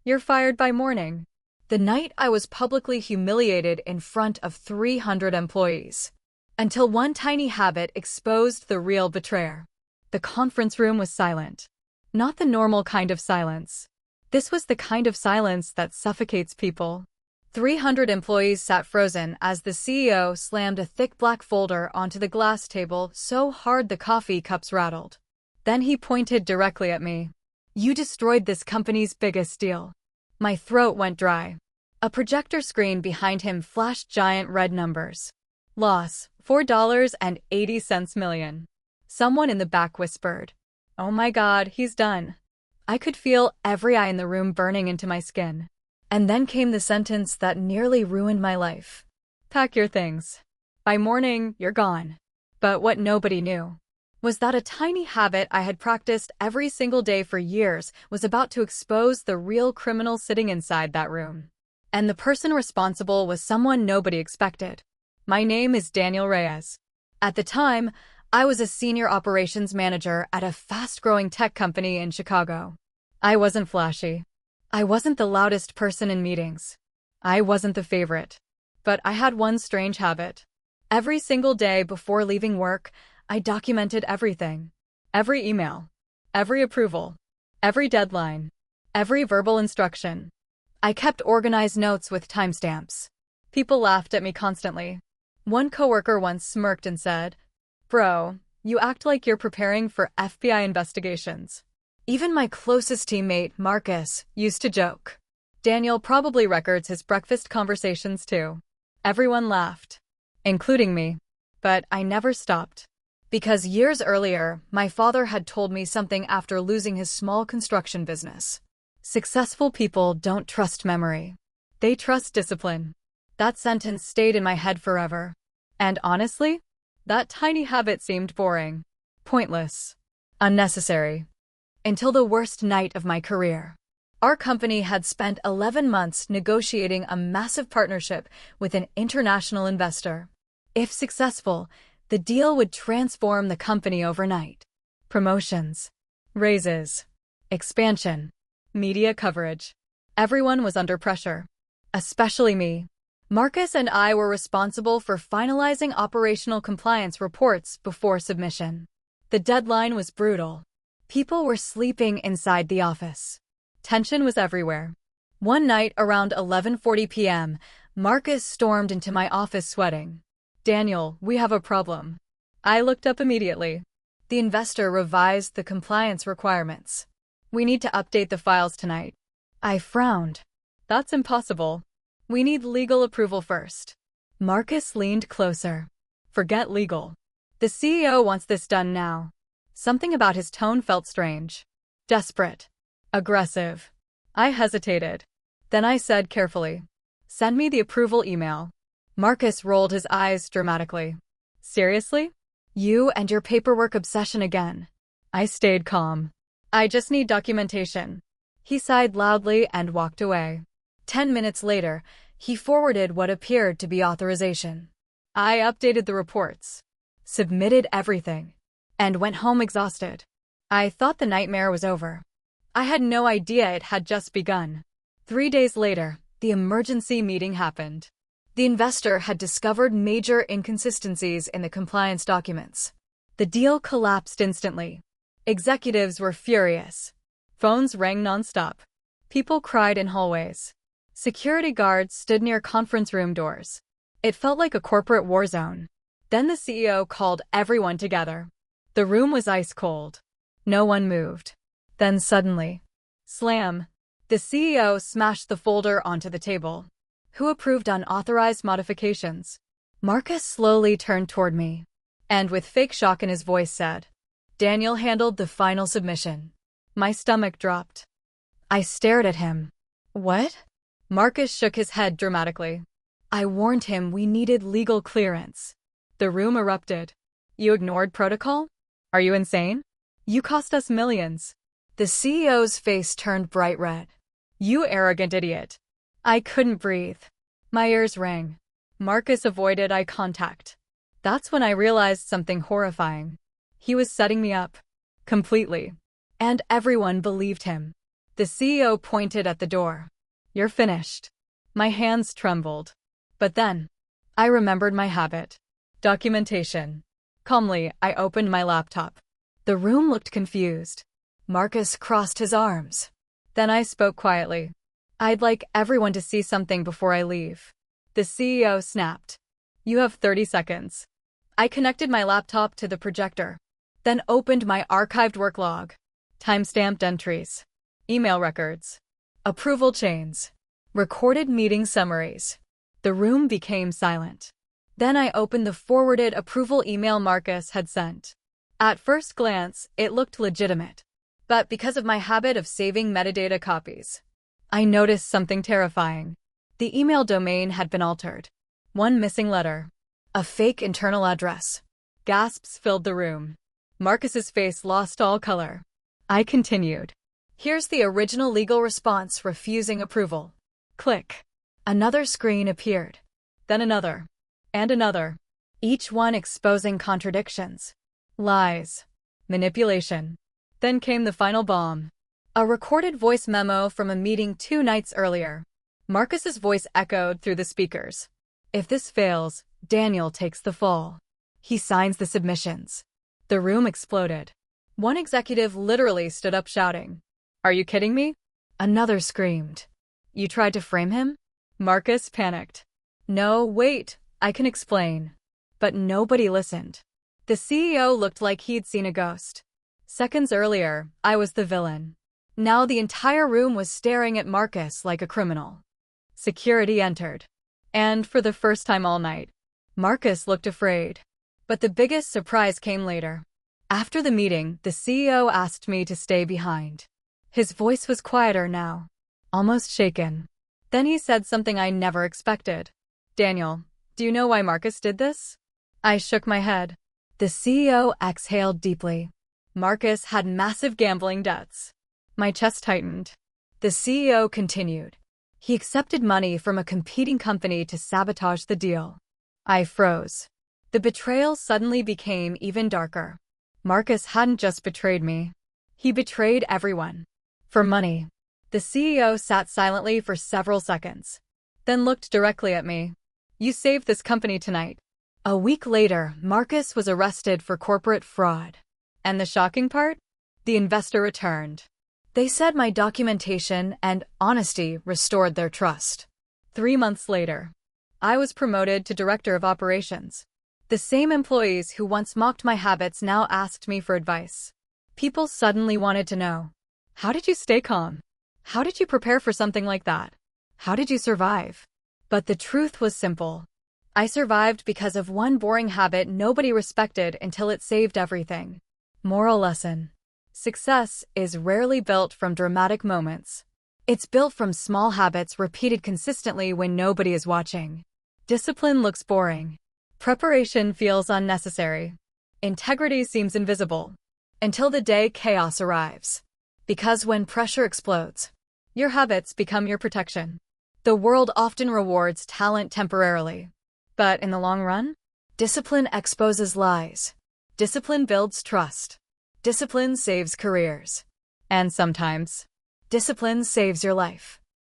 You're fired by morning. The night I was publicly humiliated in front of 300 employees. Until one tiny habit exposed the real betrayer. The conference room was silent. Not the normal kind of silence. This was the kind of silence that suffocates people. 300 employees sat frozen as the CEO slammed a thick black folder onto the glass table so hard the coffee cups rattled. Then he pointed directly at me. You destroyed this company's biggest deal. My throat went dry. A projector screen behind him flashed giant red numbers. Loss, $4.80 million. Someone in the back whispered, "Oh my God, he's done." I could feel every eye in the room burning into my skin. And then came the sentence that nearly ruined my life. Pack your things. By morning, you're gone. But what nobody knew was that a tiny habit I had practiced every single day for years was about to expose the real criminal sitting inside that room. And the person responsible was someone nobody expected. My name is Daniel Reyes. At the time, I was a senior operations manager at a fast-growing tech company in Chicago. I wasn't flashy. I wasn't the loudest person in meetings. I wasn't the favorite. But I had one strange habit. Every single day before leaving work, I documented everything. Every email. Every approval. Every deadline. Every verbal instruction. I kept organized notes with timestamps. People laughed at me constantly. One coworker once smirked and said, "Bro, you act like you're preparing for FBI investigations." Even my closest teammate, Marcus, used to joke. Daniel probably records his breakfast conversations too. Everyone laughed, including me. But I never stopped. Because years earlier, my father had told me something after losing his small construction business. Successful people don't trust memory. They trust discipline. That sentence stayed in my head forever. And honestly, that tiny habit seemed boring, pointless, unnecessary. Until the worst night of my career. Our company had spent 11 months negotiating a massive partnership with an international investor. If successful, the deal would transform the company overnight. Promotions, raises, expansion, media coverage. Everyone was under pressure. Especially me. Marcus and I were responsible for finalizing operational compliance reports before submission. The deadline was brutal. People were sleeping inside the office. Tension was everywhere. One night around 11:40 p.m., Marcus stormed into my office sweating. "Daniel, we have a problem." I looked up immediately. The investor revised the compliance requirements. "We need to update the files tonight." I frowned. "That's impossible. We need legal approval first." Marcus leaned closer. "Forget legal. The CEO wants this done now." Something about his tone felt strange. Desperate. Aggressive. I hesitated. Then I said carefully, "Send me the approval email." Marcus rolled his eyes dramatically. "Seriously? You and your paperwork obsession again." I stayed calm. "I just need documentation." He sighed loudly and walked away. 10 minutes later, he forwarded what appeared to be authorization. I updated the reports, submitted everything, and went home exhausted. I thought the nightmare was over. I had no idea it had just begun. 3 days later, the emergency meeting happened. The investor had discovered major inconsistencies in the compliance documents. The deal collapsed instantly. Executives were furious. Phones rang nonstop. People cried in hallways. Security guards stood near conference room doors. It felt like a corporate war zone. Then the CEO called everyone together. The room was ice cold. No one moved. Then suddenly, slam! The CEO smashed the folder onto the table. "Who approved unauthorized modifications?" Marcus slowly turned toward me, and with fake shock in his voice said, "Daniel handled the final submission." My stomach dropped. I stared at him. "What?" Marcus shook his head dramatically. "I warned him we needed legal clearance." The room erupted. "You ignored protocol? Are you insane? You cost us millions." The CEO's face turned bright red. "You arrogant idiot." I couldn't breathe. My ears rang. Marcus avoided eye contact. That's when I realized something horrifying. He was setting me up. Completely. And everyone believed him. The CEO pointed at the door. "You're finished." My hands trembled. But then, I remembered my habit. Documentation. Calmly, I opened my laptop. The room looked confused. Marcus crossed his arms. Then I spoke quietly. "I'd like everyone to see something before I leave." The CEO snapped. "You have 30 seconds. I connected my laptop to the projector, then opened my archived work log. Timestamped entries. Email records. Approval chains. Recorded meeting summaries. The room became silent. Then I opened the forwarded approval email Marcus had sent. At first glance, it looked legitimate. But because of my habit of saving metadata copies, I noticed something terrifying. The email domain had been altered. One missing letter. A fake internal address. Gasps filled the room. Marcus's face lost all color. I continued. "Here's the original legal response refusing approval." Click. Another screen appeared. Then another. And another. Each one exposing contradictions. Lies. Manipulation. Then came the final bomb. A recorded voice memo from a meeting 2 nights earlier. Marcus's voice echoed through the speakers. "If this fails, Daniel takes the fall. He signs the submissions." The room exploded. One executive literally stood up shouting, "Are you kidding me?" Another screamed, "You tried to frame him?" Marcus panicked. "No, wait, I can explain." But nobody listened. The CEO looked like he'd seen a ghost. Seconds earlier, I was the villain. Now the entire room was staring at Marcus like a criminal. Security entered. And for the first time all night, Marcus looked afraid. But the biggest surprise came later. After the meeting, the CEO asked me to stay behind. His voice was quieter now, almost shaken. Then he said something I never expected. "Daniel, do you know why Marcus did this?" I shook my head. The CEO exhaled deeply. Marcus had massive gambling debts. My chest tightened. The CEO continued. He accepted money from a competing company to sabotage the deal. I froze. The betrayal suddenly became even darker. Marcus hadn't just betrayed me. He betrayed everyone. For money. The CEO sat silently for several seconds, then looked directly at me. "You saved this company tonight." A week later, Marcus was arrested for corporate fraud. And the shocking part? The investor returned. They said my documentation and honesty restored their trust. 3 months later, I was promoted to director of operations. The same employees who once mocked my habits now asked me for advice. People suddenly wanted to know, how did you stay calm? How did you prepare for something like that? How did you survive? But the truth was simple. I survived because of one boring habit nobody respected until it saved everything. Moral lesson. Success is rarely built from dramatic moments. It's built from small habits repeated consistently when nobody is watching. Discipline looks boring. Preparation feels unnecessary. Integrity seems invisible. Until the day chaos arrives. Because when pressure explodes, your habits become your protection. The world often rewards talent temporarily. But in the long run, discipline exposes lies. Discipline builds trust. Discipline saves careers. And sometimes, discipline saves your life.